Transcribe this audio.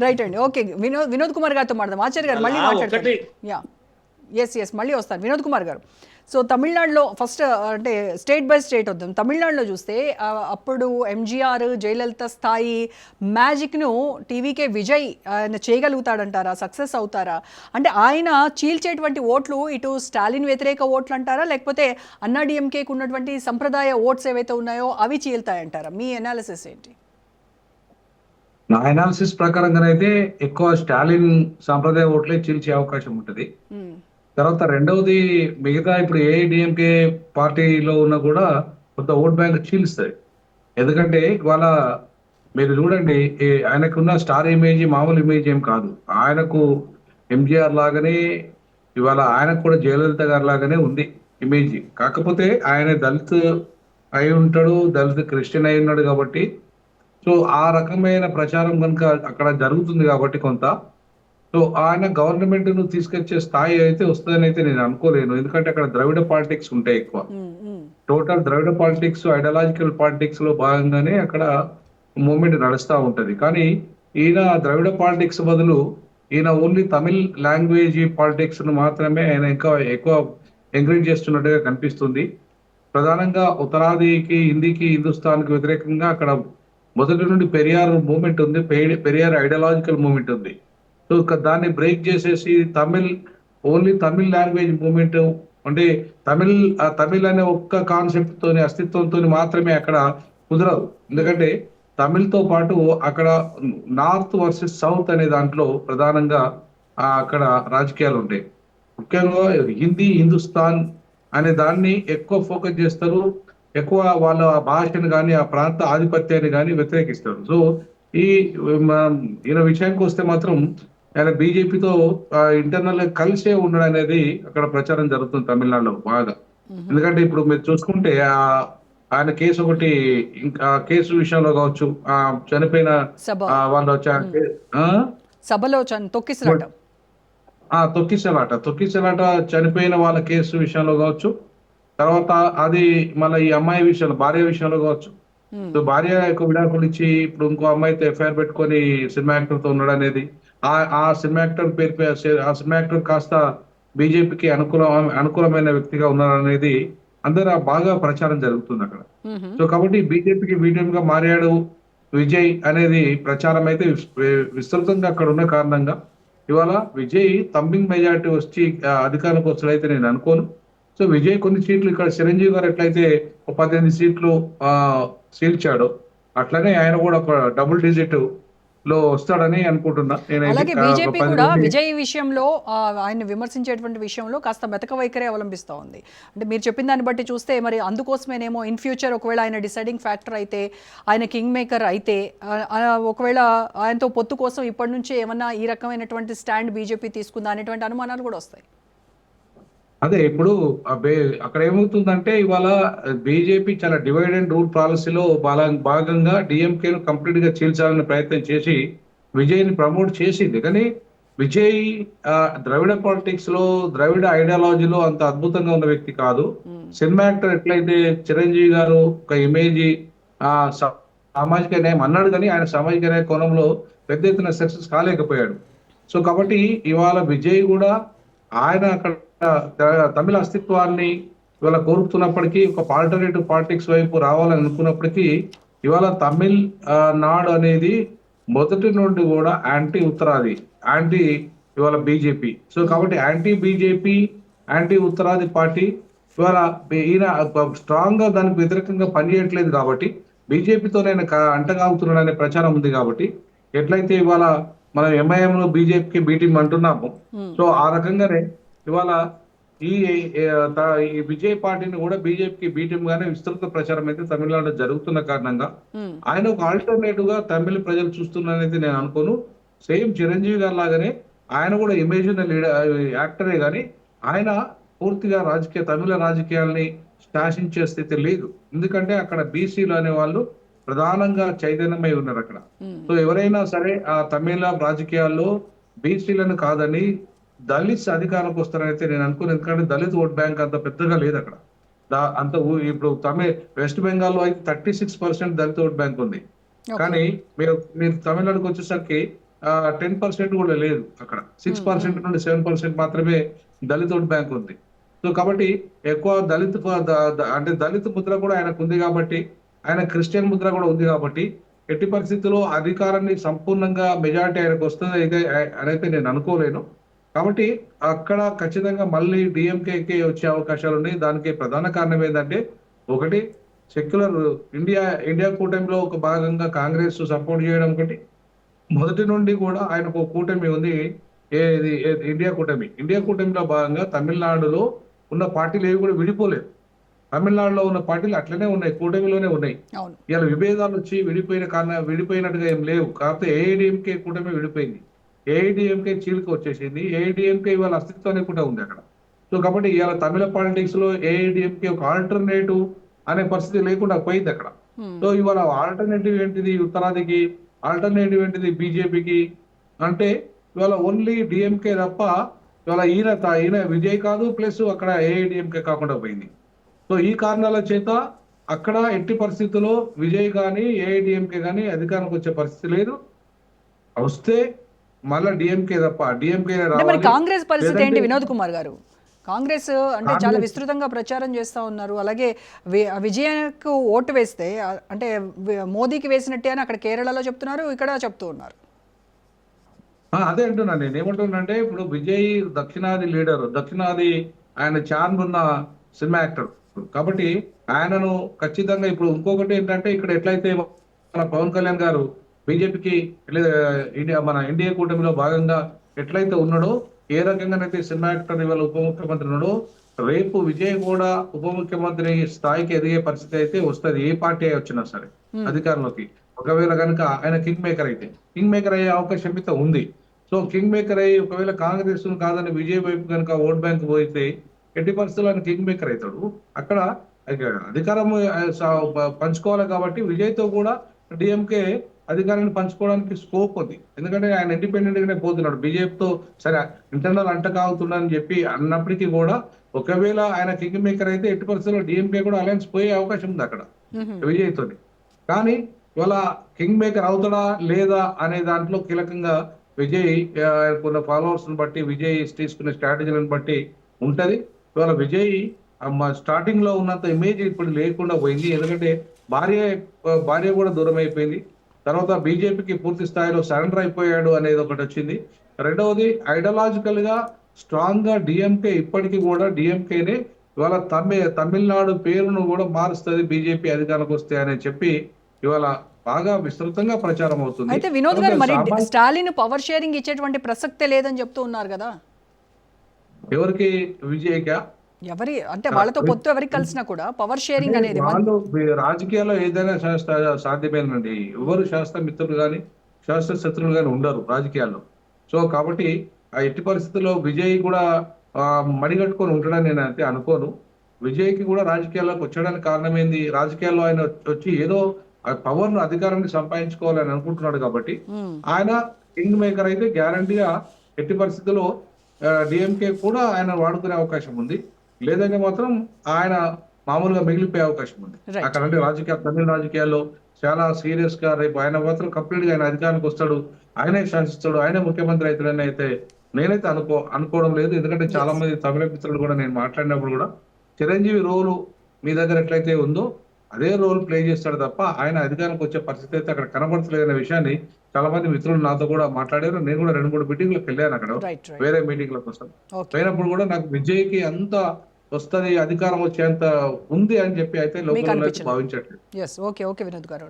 Right అండి. Okay. Vinod Kumar గారితో మాట్లాడదాం. ఆచార్య గారు మళ్ళీ మాట్లాడతారు. యా ఎస్ మళ్ళీ వస్తాను వినోద్ కుమార్ గారు. సో తమిళనాడులో ఫస్ట్ అంటే స్టేట్ బై స్టేట్ వద్దాం. తమిళనాడులో చూస్తే అప్పుడు ఎంజీఆర్, జయలలిత స్థాయి మ్యాజిక్ను టీవీకే విజయ్ ఆయన చేయగలుగుతాడంటారా? సక్సెస్ అవుతారా? అంటే ఆయన చీల్చేటువంటి ఓట్లు ఇటు స్టాలిన్ వ్యతిరేక ఓట్లు అంటారా, లేకపోతే అన్నా డిఎంకేకి ఉన్నటువంటి సంప్రదాయ ఓట్స్ ఏవైతే ఉన్నాయో అవి చీల్తాయంటారా? మీ అనాలిసిస్ ఏంటి? నా అనాలిసిస్ ప్రకారంగానైతే ఎక్కువ స్టాలిన్ సాంప్రదాయ ఓట్లే చీల్చే అవకాశం ఉంటుంది. తర్వాత రెండవది మిగతా ఇప్పుడు ఏఐడిఎంకే పార్టీలో ఉన్న కూడా కొంత ఓట్ బ్యాంక్ చీలుస్తుంది. ఎందుకంటే ఇవాళ మీరు చూడండి, ఆయనకున్న స్టార్ ఇమేజ్ మామూలు ఇమేజ్ ఏం కాదు. ఆయనకు ఎంజిఆర్ లాగానే ఇవాళ ఆయనకు కూడా జయలలిత గారి లాగానే ఉంది ఇమేజ్. కాకపోతే ఆయన దళిత్ అయి ఉంటాడు, దళిత్ క్రిస్టియన్ అయి ఉన్నాడు కాబట్టి సో ఆ రకమైన ప్రచారం కనుక అక్కడ జరుగుతుంది కాబట్టి కొంత సో ఆయన గవర్నమెంట్ ను తీసుకొచ్చే స్థాయి అయితే వస్తుందని అయితే నేను అనుకోలేను. ఎందుకంటే అక్కడ ద్రవిడ పాలిటిక్స్ ఉంటాయి ఎక్కువ. టోటల్ ద్రవిడ పాలిటిక్స్, ఐడియాలజికల్ పాలిటిక్స్ లో భాగంగానే అక్కడ మూమెంట్ నడుస్తూ ఉంటది. కానీ ఈయన ద్రవిడ పాలిటిక్స్ బదులు ఈయన ఓన్లీ తమిళ్ లాంగ్వేజ్ పాలిటిక్స్ ను మాత్రమే ఆయన ఇంకా ఎక్కువ ఎంకరేజ్ చేస్తున్నట్టుగా కనిపిస్తుంది. ప్రధానంగా ఉత్తరాదికి, హిందీకి, హిందుస్థాన్కి వ్యతిరేకంగా అక్కడ మొదటి నుండి పెరియార్ మూమెంట్ ఉంది, పెరియార్ ఐడియాలజికల్ మూమెంట్ ఉంది. సో దాన్ని బ్రేక్ చేసేసి ఓన్లీ తమిళ్ లాంగ్వేజ్ మూమెంట్ అంటే తమిళ్ అనే ఒక్క కాన్సెప్ట్ తోని, అస్తిత్వంతో మాత్రమే అక్కడ కుదరదు. ఎందుకంటే తమిళ్తో పాటు అక్కడ నార్త్ వర్సెస్ సౌత్ అనే దాంట్లో ప్రధానంగా అక్కడ రాజకీయాలు ఉంటాయి. ముఖ్యంగా హిందీ, హిందుస్థాన్ అనే దాన్ని ఎక్కువ ఫోకస్ చేస్తారు. ఎక్కువ వాళ్ళ భాషను కానీ ఆ ప్రాంత ఆధిపత్యాన్ని కానీ వ్యతిరేకిస్తారు. సో ఈయన విషయానికి వస్తే మాత్రం ఆయన బీజేపీతో ఇంటర్నల్ గా కలిసే ఉండడం అనేది అక్కడ ప్రచారం జరుగుతుంది తమిళనాడులో బాగా. ఎందుకంటే ఇప్పుడు మీరు చూసుకుంటే ఆయన కేసు ఒకటి, ఇంకా కేసు విషయంలో కావచ్చు, చనిపోయిన వాళ్ళు సభలో తొక్కిసలాట చనిపోయిన వాళ్ళ కేసు విషయంలో కావచ్చు, తర్వాత అది మళ్ళీ ఈ అమ్మాయి విషయంలో, భార్య విషయంలో కావచ్చు. సో భార్య యొక్క విడాకులు ఇచ్చి ఇప్పుడు ఇంకో అమ్మాయితో ఎఫ్ఐఆర్ పెట్టుకొని సినిమా యాక్టర్ తో ఉన్నాడు అనేది, ఆ సినిమా యాక్టర్ పేరు, ఆ సినిమా యాక్టర్ కాస్త బీజేపీకి అనుకూలమైన వ్యక్తిగా ఉన్నారనేది అందరూ బాగా ప్రచారం జరుగుతుంది అక్కడ. సో కాబట్టి బీజేపీకి గా మారాడు విజయ్ అనేది ప్రచారం అయితే విస్తృతంగా అక్కడ ఉన్న కారణంగా ఇవాళ విజయ్ థంబింగ్ మెజారిటీ వచ్చి అధికారంలోకి వస్తాడైతే నేను అనుకోను. సో విజయ్ కొన్ని సీట్లు, ఇక్కడ చిరంజీవి గారు ఎట్లయితే 18 సీట్లు సీల్చాడో అట్లనే ఆయన కూడా ఒక డబుల్ డిజిట్ లో వస్తాడని అనుకుంటున్నా. అలాగే బీజేపీ కూడా విజయ్ విషయంలో ఆయన విమర్శించేటువంటి విషయంలో కాస్త మెతక వైఖరి అవలంబిస్తూ ఉంది. అంటే మీరు చెప్పిన దాన్ని బట్టి చూస్తే మరి అందుకోసమేనేమో ఇన్ ఫ్యూచర్ ఒకవేళ ఆయన డిసైడింగ్ ఫ్యాక్టర్ అయితే, ఆయన కింగ్ మేకర్ అయితే, ఒకవేళ ఆయనతో పొత్తు కోసం ఇప్పటి నుంచి ఏమన్నా ఈ రకమైనటువంటి స్టాండ్ బీజేపీ తీసుకుందా అనేటువంటి అనుమానాలు కూడా వస్తాయి. అదే ఇప్పుడు అక్కడ ఏమవుతుందంటే ఇవాళ బీజేపీ చాలా డివైడ్ అండ్ రూల్ పాలసీలో భాగంగా డిఎంకేను కంప్లీట్ గా చీల్చాలనే ప్రయత్నం చేసి విజయ్ని ప్రమోట్ చేసింది. కానీ విజయ్ ద్రవిడ పాలిటిక్స్ లో, ద్రవిడ ఐడియాలజీలో అంత అద్భుతంగా ఉన్న వ్యక్తి కాదు. సినిమా యాక్టర్ ఎట్లయితే చిరంజీవి గారు ఒక ఇమేజ్, సామాజిక న్యాయం అన్నాడు, కానీ ఆయన సామాజిక న్యాయ కోణంలో పెద్ద ఎత్తున సక్సెస్ కాలేకపోయాడు. సో కాబట్టి ఇవాళ విజయ్ కూడా ఆయన అక్కడ తమిళ అస్తిత్వాన్ని ఇవాళ కోరుతున్నప్పటికీ, ఒక ఆల్టర్నేటివ్ పాలిటిక్స్ వైపు రావాలని అనుకున్నప్పటికీ ఇవాళ తమిళ్ నాడు అనేది మొదటి నుండి కూడా యాంటీ ఉత్తరాది, యాంటీ ఇవాళ బీజేపీ. సో కాబట్టి యాంటీ బీజేపీ, యాంటీ ఉత్తరాది పార్టీ ఇవాళ ఈయన స్ట్రాంగ్ గా దానికి వ్యతిరేకంగా పనిచేయట్లేదు కాబట్టి బీజేపీతో నేను అంటగాగుతున్నాడు అనే ప్రచారం ఉంది. కాబట్టి ఎట్లయితే ఇవాళ మనం ఎంఐఎం లో బీజేపీకి బీటీం అంటున్నాము, సో ఆ రకంగానే ఇవాళ ఈ విజయ్ పార్టీని కూడా బీజేపీకి బీటీం గానే విస్తృత ప్రచారం అయితే తమిళనాడులో జరుగుతున్న కారణంగా ఆయన ఒక ఆల్టర్నేటివ్ గా తమిళ ప్రజలు చూస్తున్నారనేది నేను అనుకోను. సేమ్ చిరంజీవి గారి లాగానే ఆయన కూడా ఇమేజ్ యాక్టరే గాని ఆయన పూర్తిగా తమిళ రాజకీయాల్ని శాసించే స్థితి లేదు. ఎందుకంటే అక్కడ బీసీలు అనే వాళ్ళు ప్రధానంగా చైతన్యమై ఉన్నారు అక్కడ. సో ఎవరైనా సరే ఆ తమిళ రాజకీయాల్లో బీసీలను కాదని దళిత్స్ అధికారంలోకి వస్తారనైతే నేను అనుకున్నాను. ఎందుకంటే దళిత్ ఓట్ బ్యాంక్ అంత పెద్దగా లేదు అక్కడ. అంత ఇప్పుడు వెస్ట్ బెంగాల్లో అయితే 36% దళిత ఓట్ బ్యాంక్ ఉంది. కానీ మీరు తమిళనాడుకి వచ్చేసరికి 10% కూడా లేదు అక్కడ. 6% నుండి 7% మాత్రమే దళిత ఓట్ బ్యాంక్ ఉంది. సో కాబట్టి ఎక్కువ అంటే దళిత ముద్ర కూడా ఆయనకు ఉంది కాబట్టి, ఆయన క్రిస్టియన్ ముద్ర కూడా ఉంది కాబట్టి, ఎట్టి పరిస్థితుల్లో అధికారాన్ని సంపూర్ణంగా మెజారిటీ ఆయనకు వస్తుంది అయితే నేను అనుకోలేను. కాబట్టి అక్కడ ఖచ్చితంగా మళ్ళీ డిఎంకేకి వచ్చే అవకాశాలు ఉన్నాయి. దానికి ప్రధాన కారణం ఏంటంటే, ఒకటి సెక్యులర్ ఇండియా కూటమిలో ఒక భాగంగా కాంగ్రెస్ సపోర్ట్ చేయడం ఒకటి. మొదటి నుండి కూడా ఆయనకు ఒక కూటమి ఉంది. ఇండియా కూటమిలో భాగంగా తమిళనాడులో ఉన్న పార్టీలు ఏవి కూడా విడిపోలేదు. తమిళనాడులో ఉన్న పార్టీలు అట్లనే ఉన్నాయి, కూటమిలోనే ఉన్నాయి. అవును. ఇలా విభేదాలు వచ్చి విడిపోయినట్టుగా ఏం లేవు. కాకపోతే ఏఐడిఎంకే కూటమి విడిపోయింది. ఏఐడిఎంకే చీలిక వచ్చేసింది. ఏఐడిఎంకే ఇవాళ అస్తిత్వాన్ని కూడా ఉంది అక్కడ. సో కాబట్టి ఇవాళ తమిళ పాలిటిక్స్ లో ఏఐడిఎంకే ఒక ఆల్టర్నేటివ్ అనే పరిస్థితి లేకుండా పోయింది అక్కడ. సో ఇవాళ ఆల్టర్నేటివ్ ఏంటిది ఉత్తరాదికి, ఆల్టర్నేటివ్ ఏంటిది బీజేపీకి అంటే ఇవాళ ఓన్లీ డిఎంకే తప్ప ఇవాళ ఈయన విజయ్ కాదు, ప్లస్ అక్కడ ఏఐడిఎంకే కాకుండా పోయింది. సో ఈ కారణాల చేత అక్కడ ఎట్టి పరిస్థితుల్లో విజయ్ కానీ ఏఐడిఎంకే కానీ అధికారానికి వచ్చే పరిస్థితి లేదు. వస్తే మళ్ళా డిఎంకే తప్ప డిఎంకే అంటే మరి కాంగ్రెస్ పరిస్థితి ఏంటి వినోద్ కుమార్ గారు? కాంగ్రెస్ అంటే చాలా విస్తృతంగా ప్రచారం చేస్తూ ఉన్నారు. అలాగే విజయకు ఓటు వేస్తే అంటే మోదీకి వేసినట్టే అని అక్కడ కేరళలో చెప్తున్నారు, ఇక్కడ చెప్తూ ఉన్నారు. అదే అంటున్నాను. నేను ఏమంటున్నానంటే, ఇప్పుడు విజయ్ దక్షిణాది లీడర్, దక్షిణాది ఆయన చార్మ్ ఉన్న సినిమా యాక్టర్ కాబట్టి ఆయనను ఖచ్చితంగా ఇప్పుడు ఇంకొకటి ఏంటంటే, ఇక్కడ ఎట్లయితే మన పవన్ కళ్యాణ్ గారు బీజేపీకి మన ఇండియా కూటమిలో భాగంగా ఎట్లయితే ఉన్నాడో, ఏ రకంగానైతే సినిమా యాక్టర్ ఇవాళ ఉప ముఖ్యమంత్రి ఉన్నాడో, రేపు విజయ్ కూడా ఉప ముఖ్యమంత్రి స్థాయికి ఎదిగే పరిస్థితి అయితే వస్తుంది. ఏ పార్టీ వచ్చినా సరే అధికారంలోకి. ఒకవేళ కనుక ఆయన కింగ్ మేకర్ అయ్యే అవకాశం అయితే ఉంది. సో కింగ్ మేకర్ అయ్యి ఒకవేళ కాంగ్రెస్ కాదని విజయ్ వైపు కనుక ఓట్ బ్యాంక్ పోయితే ఎట్టి పరిస్థితుల్లో ఆయన కింగ్ మేకర్ అవుతాడు. అక్కడ అధికారం పంచుకోవాలి కాబట్టి విజయ్తో కూడా డిఎంకే అధికారాన్ని పంచుకోవడానికి స్కోప్ ఉంది. ఎందుకంటే ఆయన ఇండిపెండెంట్ గానే పోతున్నాడు. బీజేపీతో సరే ఇంటర్నల్ అంటకాగుతున్నాడని చెప్పి అన్నప్పటికీ కూడా ఒకవేళ ఆయన కింగ్ మేకర్ అయితే ఎట్టి పరిస్థితుల్లో డిఎంకే కూడా అలయన్స్ పోయే అవకాశం ఉంది అక్కడ విజయ్తో. కానీ ఇవాళ కింగ్ మేకర్ అవుతాడా లేదా అనే దాంట్లో కీలకంగా విజయ్ కొన్ని ఫాలోవర్స్ బట్టి, విజయ్ తీసుకునే స్ట్రాటజీలను బట్టి ఉంటది. ఇవాళ విజయ్ స్టార్టింగ్ లో ఉన్నంత ఇమేజ్ ఇప్పుడు లేకుండా పోయింది. ఎందుకంటే భార్య కూడా దూరం అయిపోయింది. తర్వాత బీజేపీకి పూర్తి స్థాయిలో సరెండర్ అయిపోయాడు అనేది ఒకటి వచ్చింది. రెండవది ఐడియాలజికల్ గా స్ట్రాంగ్ గా డిఎంకే ఇప్పటికీ కూడా డిఎంకేనే ఇవాళ తమిళనాడు పేరును కూడా మారుస్తుంది బీజేపీ అధికారంలోకి వస్తే అని చెప్పి ఇవాళ బాగా విస్తృతంగా ప్రచారం అవుతుంది. అయితే వినోద్ గారు మరి స్టాలిన్ పవర్ షేరింగ్ ఇచ్చేటువంటి ప్రసక్తే లేదని చెప్తూ ఉన్నారు కదా. ఎవరికి? విజయ్కా? ఎవరి అంటే వాళ్ళతో పొత్తు ఎవరికి కలిసినా కూడా పవర్ షేరింగ్ అనేది వాళ్ళు రాజకీయాల్లో ఏదైనా సాధ్యమేనండి. ఎవరు శాస్త్ర మిత్రులు కానీ శాస్త్ర శత్రువులు కానీ ఉండరు రాజకీయాల్లో. సో కాబట్టి ఆ ఎట్టి పరిస్థితుల్లో విజయ్ కూడా మడిగట్టుకొని ఉంటాడని నేను అయితే అనుకోను. విజయ్కి కూడా రాజకీయాల్లోకి వచ్చడానికి కారణం ఏంది? రాజకీయాల్లో ఆయన వచ్చి ఏదో పవర్ అధికారాన్ని సంపాదించుకోవాలని అనుకుంటున్నాడు కాబట్టి ఆయన కింగ్ మేకర్ అయితే గ్యారంటీగా ఎట్టి పరిస్థితుల్లో డిఎంకే కూడా ఆయన వాడుకునే అవకాశం ఉంది. లేదంటే మాత్రం ఆయన మామూలుగా మిగిలిపోయే అవకాశం ఉంది అక్కడ. అంటే తమిళ రాజకీయాల్లో చాలా సీరియస్ గా రేపు ఆయన మాత్రం కంప్లీట్ గా ఆయన అధికారానికి వస్తాడు, ఆయనే శాసిస్తాడు, ఆయనే ముఖ్యమంత్రి అవుతాడని అయితే నేనైతే అనుకోవడం లేదు. ఎందుకంటే చాలా మంది తమిళ మిత్రులు కూడా నేను మాట్లాడినప్పుడు కూడా చిరంజీవి రోలు మీ దగ్గర ఎట్లయితే ఉందో అదే రోల్ ప్లే చేస్తాడు తప్ప ఆయన అధికారానికి వచ్చే పరిస్థితి అయితే అక్కడ కనబడతలేదనే విషయాన్ని చాలా మంది మిత్రులు నాతో కూడా మాట్లాడారు. నేను కూడా 2-3 మీటింగ్లకు వెళ్ళాను అక్కడ, వేరే మీటింగ్ల కోసం. పోయినప్పుడు కూడా నాకు విజయ్కి అంత వస్తుంది, అధికారం వచ్చేంత ఉంది అని చెప్పి అయితే లోపల భావించట్లేదు. ఓకే వినోద్ గారు.